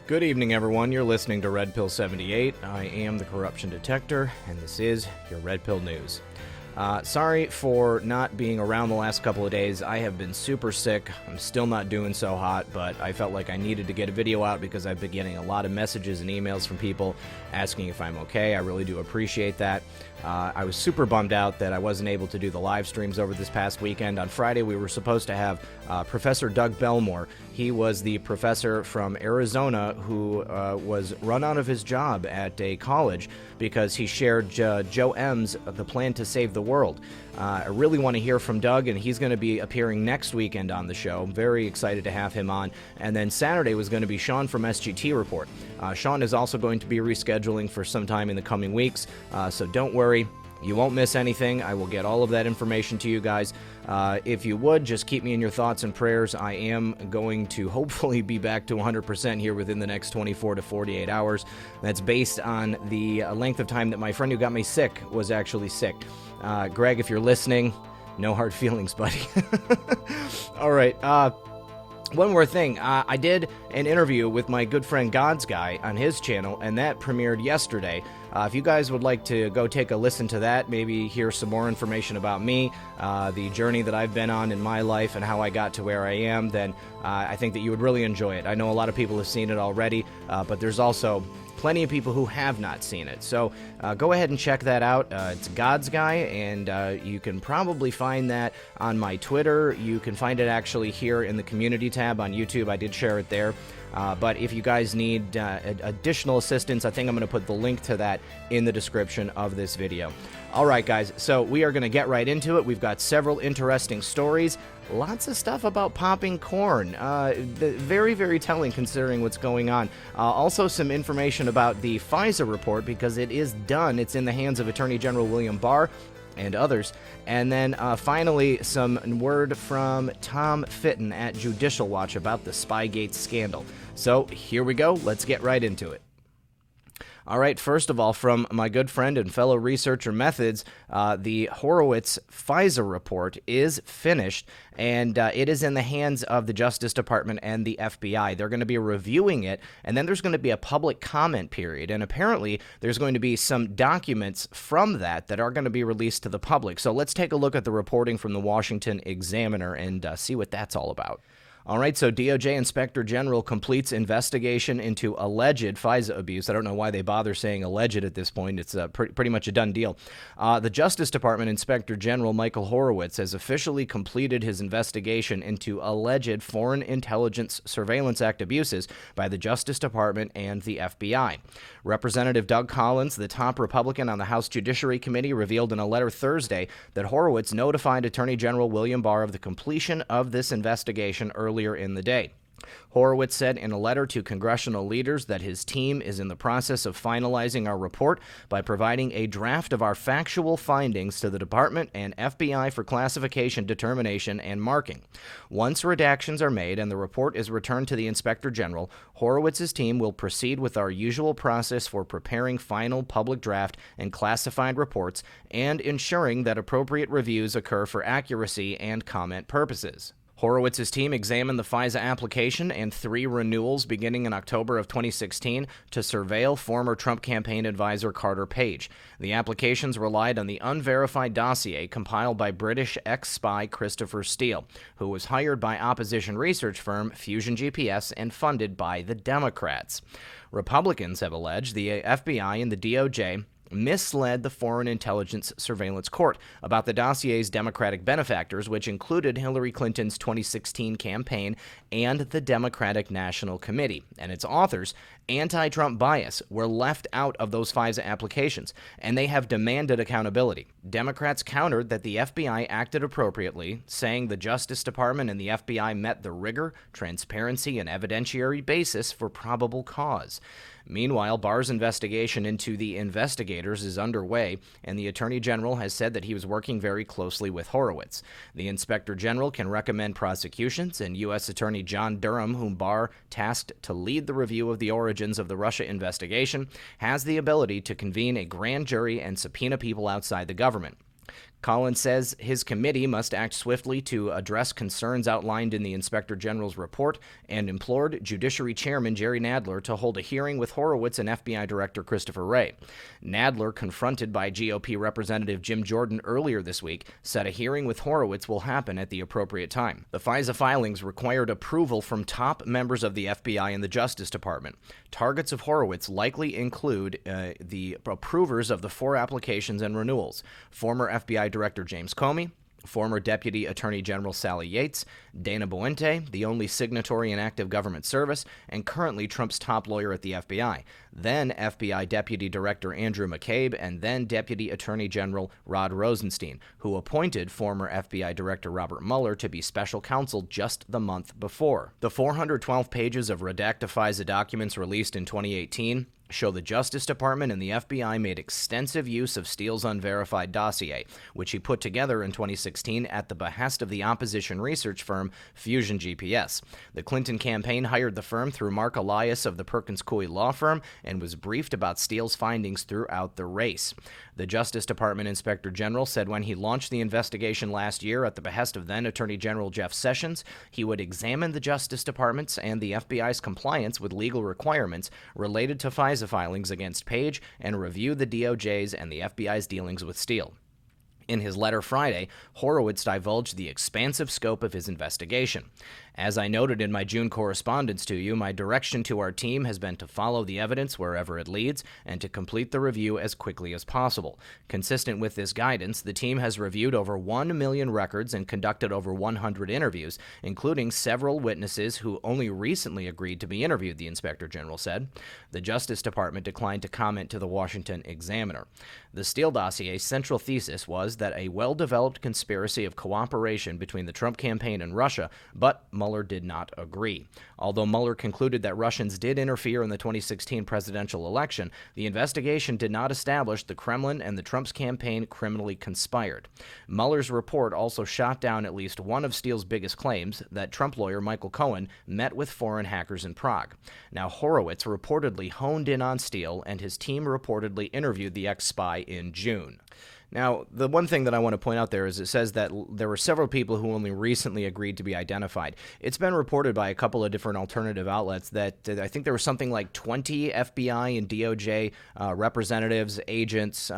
Good evening, everyone. You're listening to Red Pill 78. I am the Corruption Detector, and this is your Red Pill News. Sorry for not being around the last couple of days. I have been super sick. I'm still not doing so hot, but I felt like I needed to get a video out because I've been getting a lot of messages and emails from people asking if I'm okay. I really do appreciate that. I was super bummed out that I wasn't able to do the live streams over this past weekend. On Friday, we were supposed to have Professor Doug Belmore. He was the professor from Arizona who was run out of his job at a college because he shared Joe M's The Plan to Save the World. I really want to hear from Doug, and he's going to be appearing next weekend on the show. I'm very excited to have him on. And then Saturday was going to be Sean from SGT Report. Sean is also going to be rescheduling for some time in the coming weeks, so don't worry. You won't miss anything. I will get all of that information to you guys. If you would, just keep me in your thoughts and prayers. I am going to hopefully be back to 100% here within the next 24 to 48 hours. That's based on the length of time that my friend who got me sick was actually sick. Greg, if you're listening, no hard feelings, buddy. All right. One more thing, I did an interview with my good friend God's Guy on his channel, and that premiered yesterday. If you guys would like to go take a listen to that, maybe hear some more information about me, the journey that I've been on in my life and how I got to where I am, then I think that you would really enjoy it. I know a lot of people have seen it already, but there's also plenty of people who have not seen it. So go ahead and check that out. It's God's Guy, and you can probably find that on my Twitter. You can find it actually here in the community tab on YouTube. I did share it there. But if you guys need additional assistance, I think I'm going to put the link to that in the description of this video. All right, guys, so we are going to get right into it. We've got several interesting stories. Lots of stuff about popping corn. Very, very telling considering what's going on. Also some information about the FISA report because it is done. It's in the hands of Attorney General William Barr and others. And then finally, some word from Tom Fitton at Judicial Watch about the Spygate scandal. So here we go. Let's get right into it. All right, first of all, from my good friend and fellow researcher Methods, the Horowitz FISA report is finished, and it is in the hands of the Justice Department and the FBI. They're going to be reviewing it, and then there's going to be a public comment period, and apparently there's going to be some documents from that are going to be released to the public. So let's take a look at the reporting from the Washington Examiner and see what that's all about. All right, so DOJ Inspector General completes investigation into alleged FISA abuse. I don't know why they bother saying alleged at this point. It's pretty much a done deal. The Justice Department Inspector General Michael Horowitz has officially completed his investigation into alleged Foreign Intelligence Surveillance Act abuses by the Justice Department and the FBI. Representative Doug Collins, the top Republican on the House Judiciary Committee, revealed in a letter Thursday that Horowitz notified Attorney General William Barr of the completion of this investigation earlier in the day. Horowitz said in a letter to congressional leaders that his team is in the process of finalizing our report by providing a draft of our factual findings to the Department and FBI for classification, determination, and marking. Once redactions are made and the report is returned to the Inspector General, Horowitz's team will proceed with our usual process for preparing final public draft and classified reports and ensuring that appropriate reviews occur for accuracy and comment purposes. Horowitz's team examined the FISA application and 3 renewals beginning in October of 2016 to surveil former Trump campaign advisor Carter Page. The applications relied on the unverified dossier compiled by British ex-spy Christopher Steele, who was hired by opposition research firm Fusion GPS and funded by the Democrats. Republicans have alleged the FBI and the DOJ misled the Foreign Intelligence Surveillance Court about the dossier's Democratic benefactors, which included Hillary Clinton's 2016 campaign and the Democratic National Committee. And its authors, anti-Trump bias, were left out of those FISA applications, and they have demanded accountability. Democrats countered that the FBI acted appropriately, saying the Justice Department and the FBI met the rigor, transparency, and evidentiary basis for probable cause. Meanwhile, Barr's investigation into the investigators is underway, and the Attorney General has said that he was working very closely with Horowitz. The Inspector General can recommend prosecutions, and U.S. Attorney John Durham, whom Barr tasked to lead the review of the origins of the Russia investigation, has the ability to convene a grand jury and subpoena people outside the government. Collins says his committee must act swiftly to address concerns outlined in the Inspector General's report and implored Judiciary Chairman Jerry Nadler to hold a hearing with Horowitz and FBI Director Christopher Wray. Nadler, confronted by GOP Representative Jim Jordan earlier this week, said a hearing with Horowitz will happen at the appropriate time. The FISA filings required approval from top members of the FBI and the Justice Department. Targets of Horowitz likely include the approvers of the 4 applications and renewals: former FBI Director James Comey, former Deputy Attorney General Sally Yates, Dana Boente, the only signatory in active government service, and currently Trump's top lawyer at the FBI, then FBI Deputy Director Andrew McCabe, and then Deputy Attorney General Rod Rosenstein, who appointed former FBI Director Robert Mueller to be special counsel just the month before. The 412 pages of redacted FISA documents released in 2018 show the Justice Department and the FBI made extensive use of Steele's unverified dossier, which he put together in 2016 at the behest of the opposition research firm Fusion GPS. The Clinton campaign hired the firm through Mark Elias of the Pkwy law firm and was briefed about Steele's findings throughout the race. The Justice Department Inspector General said when he launched the investigation last year at the behest of then Attorney General Jeff Sessions, he would examine the Justice Department's and the FBI's compliance with legal requirements related to FISA filings against Page and review the DOJ's and the FBI's dealings with Steele. In his letter Friday, Horowitz divulged the expansive scope of his investigation. As I noted in my June correspondence to you, my direction to our team has been to follow the evidence wherever it leads and to complete the review as quickly as possible. Consistent with this guidance, the team has reviewed over 1 million records and conducted over 100 interviews, including several witnesses who only recently agreed to be interviewed, the Inspector General said. The Justice Department declined to comment to the Washington Examiner. The Steele dossier's central thesis was that a well-developed conspiracy of cooperation between the Trump campaign and Russia, but Mueller did not agree. Although Mueller concluded that Russians did interfere in the 2016 presidential election, the investigation did not establish the Kremlin and the Trump's campaign criminally conspired. Mueller's report also shot down at least one of Steele's biggest claims, that Trump lawyer Michael Cohen met with foreign hackers in Prague. Now, Horowitz reportedly honed in on Steele, and his team reportedly interviewed the ex-spy in June. Now, the one thing that I want to point out there is it says that there were several people who only recently agreed to be identified. It's been reported by a couple of different alternative outlets that I think there was something like 20 FBI and DOJ representatives, agents,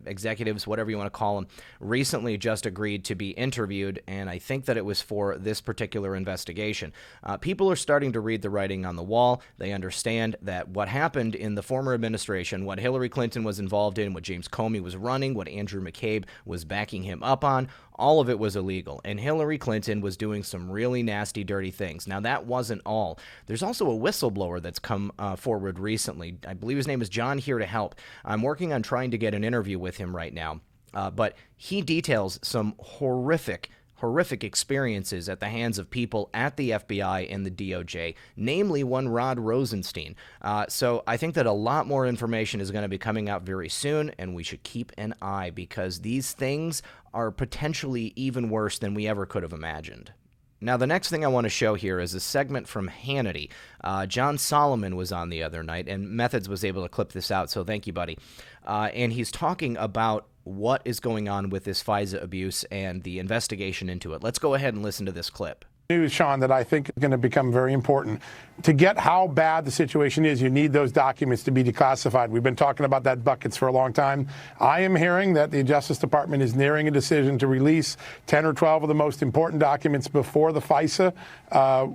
executives, whatever you want to call them, recently just agreed to be interviewed, and I think that it was for this particular investigation. People are starting to read the writing on the wall. They understand that what happened in the former administration, what Hillary Clinton was involved in, what James Comey was running, what Andrew McCabe was backing him up on, all of it was illegal, and Hillary Clinton was doing some really nasty, dirty things. Now, that wasn't all. There's also a whistleblower that's come forward recently. I believe his name is John Here to Help. I'm working on trying to get an interview with him right now, but he details some horrific experiences at the hands of people at the FBI and the DOJ, namely one Rod Rosenstein. So I think that a lot more information is going to be coming out very soon, and we should keep an eye because these things are potentially even worse than we ever could have imagined. Now, the next thing I want to show here is a segment from Hannity. John Solomon was on the other night, and Methods was able to clip this out, so thank you, buddy. And he's talking about what is going on with this FISA abuse and the investigation into it. Let's go ahead and listen to this clip. News, Sean, that I think is going to become very important. To get how bad the situation is, you need those documents to be declassified. We've been talking about that buckets for a long time. I am hearing that the Justice Department is nearing a decision to release 10 or 12 of the most important documents before the FISA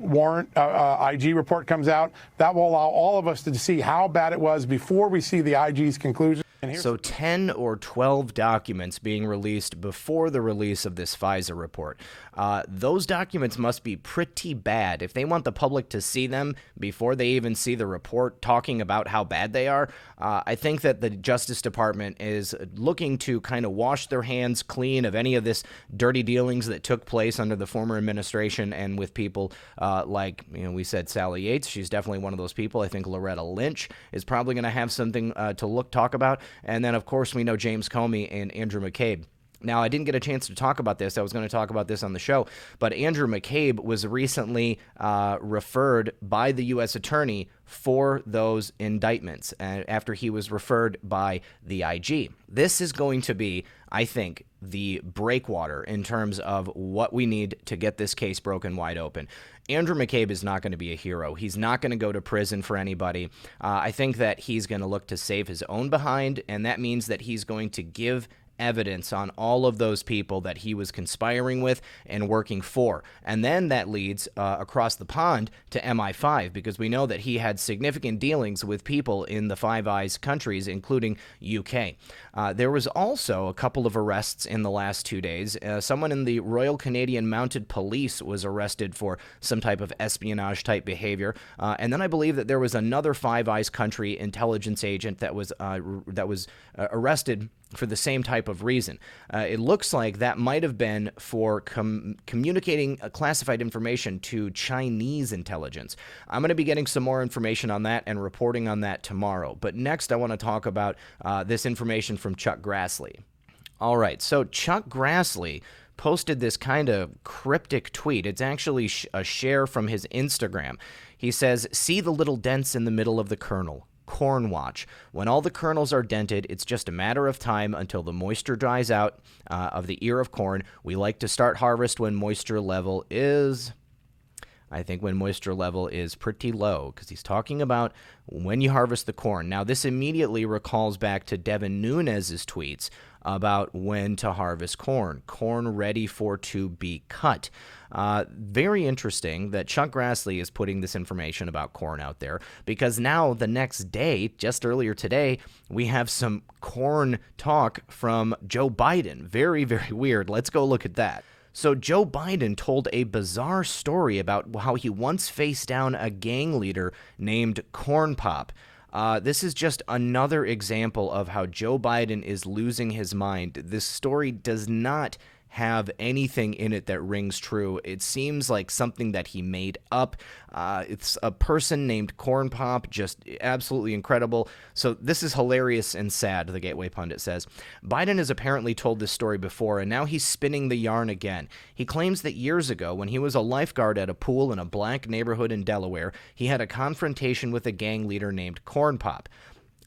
warrant IG report comes out. That will allow all of us to see how bad it was before we see the IG's conclusion. So 10 or 12 documents being released before the release of this FISA report. Those documents must be pretty bad. If they want the public to see them before they even see the report talking about how bad they are, I think that the Justice Department is looking to kind of wash their hands clean of any of this dirty dealings that took place under the former administration and with people like, we said Sally Yates. She's definitely one of those people. I think Loretta Lynch is probably going to have something to talk about. And then, of course, we know James Comey and Andrew McCabe. Now, I didn't get a chance to talk about this. I was going to talk about this on the show, but Andrew McCabe was recently referred by the U.S. attorney for those indictments after he was referred by the IG. This is going to be, I think, the breakwater in terms of what we need to get this case broken wide open. Andrew McCabe is not going to be a hero. He's not going to go to prison for anybody. I think that he's going to look to save his own behind, and that means that he's going to give evidence on all of those people that he was conspiring with and working for. And then that leads across the pond to MI5, because we know that he had significant dealings with people in the Five Eyes countries, including UK. There was also a couple of arrests in the last 2 days. Someone in the Royal Canadian Mounted Police was arrested for some type of espionage-type behavior. And then I believe that there was another Five Eyes country intelligence agent that was arrested for the same type of reason. It looks like that might have been for communicating classified information to Chinese intelligence. I'm going to be getting some more information on that and reporting on that tomorrow. But next, I want to talk about this information from Chuck Grassley. All right, so Chuck Grassley posted this kind of cryptic tweet. It's actually a share from his Instagram. He says, "See the little dents in the middle of the kernel. Corn watch. When all the kernels are dented, it's just a matter of time until the moisture dries out of the ear of corn. We like to start harvest when moisture level is..." I think when moisture level is pretty low, because he's talking about when you harvest the corn. Now, this immediately recalls back to Devin Nunes's tweets about when to harvest corn ready for to be cut. Very interesting that Chuck Grassley is putting this information about corn out there, because now the next day, just earlier today, we have some corn talk from Joe Biden. Very, very weird. Let's go look at that. So Joe Biden told a bizarre story about how he once faced down a gang leader named Corn Pop. This is just another example of how Joe Biden is losing his mind. This story does not have anything in it that rings true. It seems like something that he made up. It's a person named Corn Pop, just absolutely incredible. So this is hilarious and sad, the Gateway Pundit says. Biden has apparently told this story before, and now he's spinning the yarn again. He claims that years ago, when he was a lifeguard at a pool in a black neighborhood in Delaware, he had a confrontation with a gang leader named Corn Pop.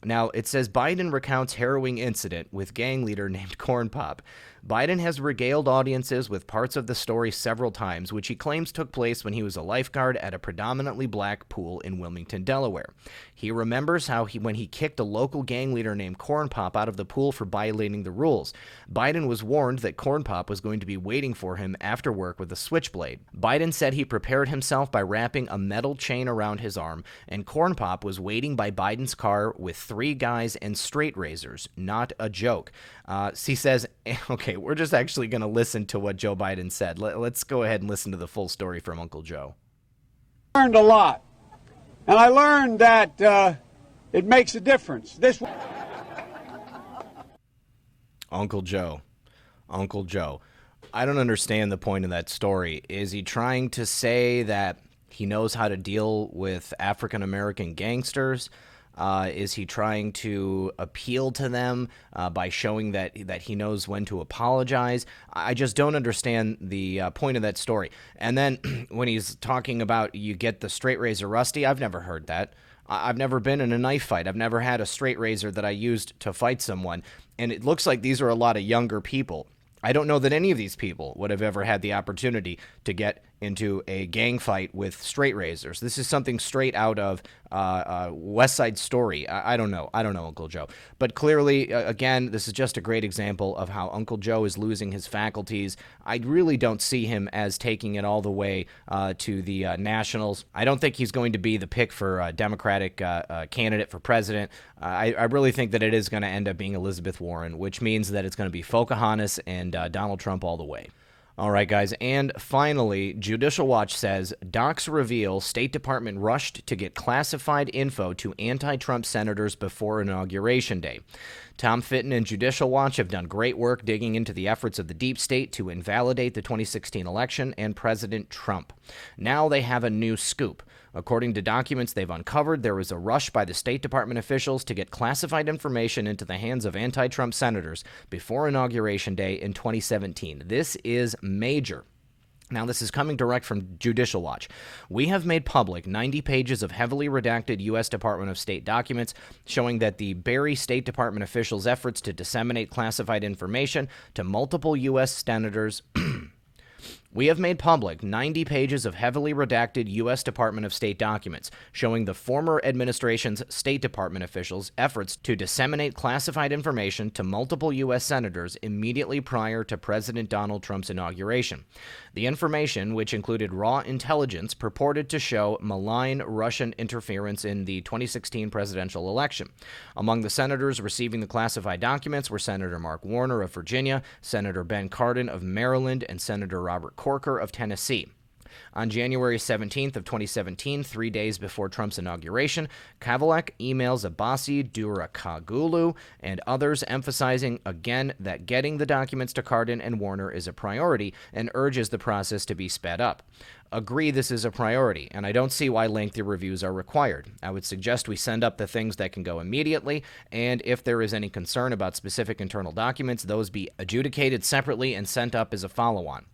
Now, it says Biden recounts harrowing incident with gang leader named Corn Pop. Biden has regaled audiences with parts of the story several times, which he claims took place when he was a lifeguard at a predominantly black pool in Wilmington, Delaware. He remembers how when he kicked a local gang leader named Corn Pop out of the pool for violating the rules. Biden was warned that Corn Pop was going to be waiting for him after work with a switchblade. Biden said he prepared himself by wrapping a metal chain around his arm, and Corn Pop was waiting by Biden's car with 3 guys and straight razors. Not a joke. He says, okay, we're just actually going to listen to what Joe Biden said. Let's go ahead and listen to the full story from Uncle Joe. I learned a lot, and I learned that it makes a difference. Uncle Joe. I don't understand the point of that story. Is he trying to say that he knows how to deal with African-American gangsters? Is he trying to appeal to them by showing that he knows when to apologize? I just don't understand the point of that story. And then when he's talking about you get the straight razor rusty, I've never heard that. I've never been in a knife fight. I've never had a straight razor that I used to fight someone. And it looks like these are a lot of younger people. I don't know that any of these people would have ever had the opportunity to get into a gang fight with straight razors. This is something straight out of West Side Story. I don't know, Uncle Joe. But clearly, again, this is just a great example of how Uncle Joe is losing his faculties. I really don't see him as taking it all the way to the Nationals. I don't think he's going to be the pick for a Democratic candidate for president. I really think that it is going to end up being Elizabeth Warren, which means that it's going to be Pocahontas and Donald Trump all the way. All right, guys, and finally, Judicial Watch says, docs reveal State Department rushed to get classified info to anti-Trump senators before Inauguration Day. Tom Fitton and Judicial Watch have done great work digging into the efforts of the deep state to invalidate the 2016 election and President Trump. Now they have a new scoop. According to documents they've uncovered, there was a rush by the State Department officials to get classified information into the hands of anti-Trump senators before Inauguration Day in 2017. This is major. Now, this is coming direct from Judicial Watch. We have made public 90 pages of heavily redacted U.S. Department of State documents showing that the Barry State Department officials' efforts to disseminate classified information to multiple U.S. senators We have made public 90 pages of heavily redacted U.S. Department of State documents showing the former administration's State Department officials' efforts to disseminate classified information to multiple U.S. senators immediately prior to President Donald Trump's inauguration. The information, which included raw intelligence, purported to show malign Russian interference in the 2016 presidential election. Among the senators receiving the classified documents were Senator Mark Warner of Virginia, Senator Ben Cardin of Maryland, and Senator Robert Corker of Tennessee. On January 17th of 2017, 3 days before Trump's inauguration, Kavalek emails Abbasi Durakagulu and others emphasizing again that getting the documents to Cardin and Warner is a priority and urges the process to be sped up. Agree this is a priority, and I don't see why lengthy reviews are required. I would suggest we send up the things that can go immediately, and if there is any concern about specific internal documents, those be adjudicated separately and sent up as a follow-on.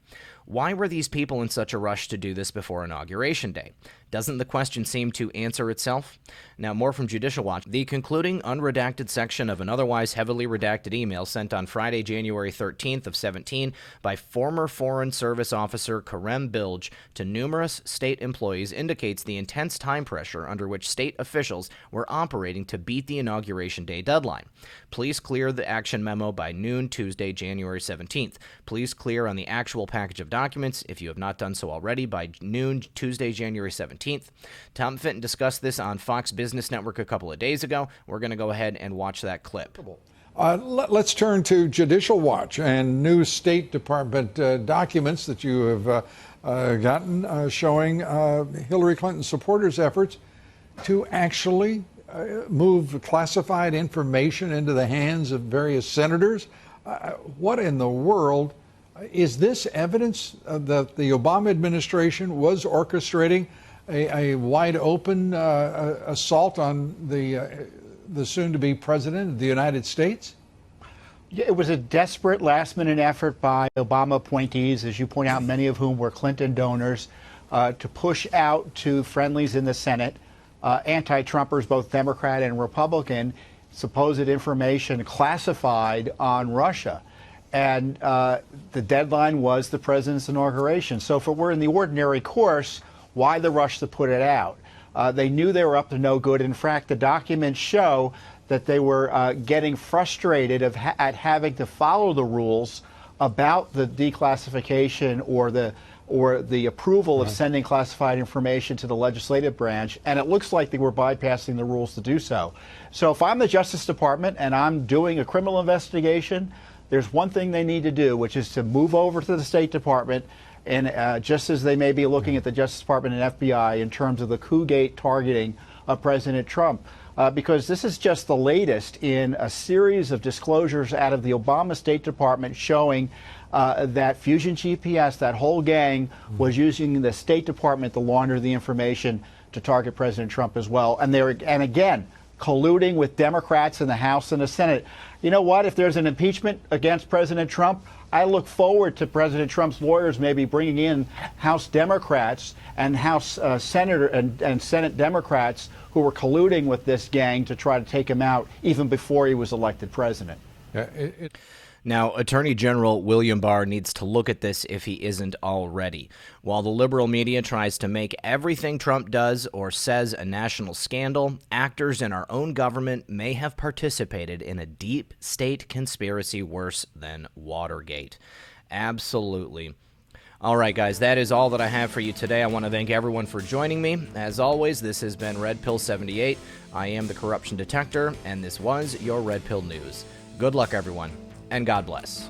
Why were these people in such a rush to do this before Inauguration Day? Doesn't the question seem to answer itself? Now, more from Judicial Watch. The concluding unredacted section of an otherwise heavily redacted email sent on Friday, January 13th of 17 by former Foreign Service Officer Karem Bilge to numerous state employees indicates the intense time pressure under which state officials were operating to beat the Inauguration Day deadline. Please clear the action memo by noon Tuesday, January 17th. Please clear on the actual package of documents, if you have not done so already, by noon Tuesday, January 17th. Tom Fitton discussed this on Fox Business Network a couple of days ago. We're going to go ahead and watch that clip. Let's turn to Judicial Watch and new State Department documents that you have gotten showing Hillary Clinton supporters' efforts to actually move classified information into the hands of various senators. What in the world? Is this evidence that the Obama administration was orchestrating a wide-open assault on the soon-to-be president of the United States? Yeah, it was a desperate last-minute effort by Obama appointees, as you point out, many of whom were Clinton donors, to push out to friendlies in the Senate, anti-Trumpers, both Democrat and Republican, supposed information classified on Russia. And the deadline was the president's inauguration. So if it were in the ordinary course, why the rush to put it out? They knew they were up to no good. In fact, the documents show that they were getting frustrated at having to follow the rules about the declassification or the approval of sending classified information to the legislative branch, and it looks like they were bypassing the rules to do so. So if I'm the Justice Department and I'm doing a criminal investigation, there's one thing they need to do, which is to move over to the State Department, and just as they may be looking at the Justice Department and FBI in terms of the coup-gate targeting of President Trump, because this is just the latest in a series of disclosures out of the Obama State Department showing that Fusion GPS, that whole gang, was using the State Department to launder the information to target President Trump as well. And again, colluding with Democrats in the House and the Senate. You know what? If there's an impeachment against President Trump, I look forward to President Trump's lawyers maybe bringing in House Democrats and House Senator and Senate Democrats who were colluding with this gang to try to take him out even before he was elected president. Now, Attorney General William Barr needs to look at this if he isn't already. While the liberal media tries to make everything Trump does or says a national scandal, actors in our own government may have participated in a deep state conspiracy worse than Watergate. Absolutely. All right, guys, that is all that I have for you today. I want to thank everyone for joining me. As always, this has been Red Pill 78. I am the corruption detector, and this was your Red Pill News. Good luck, everyone, and God bless.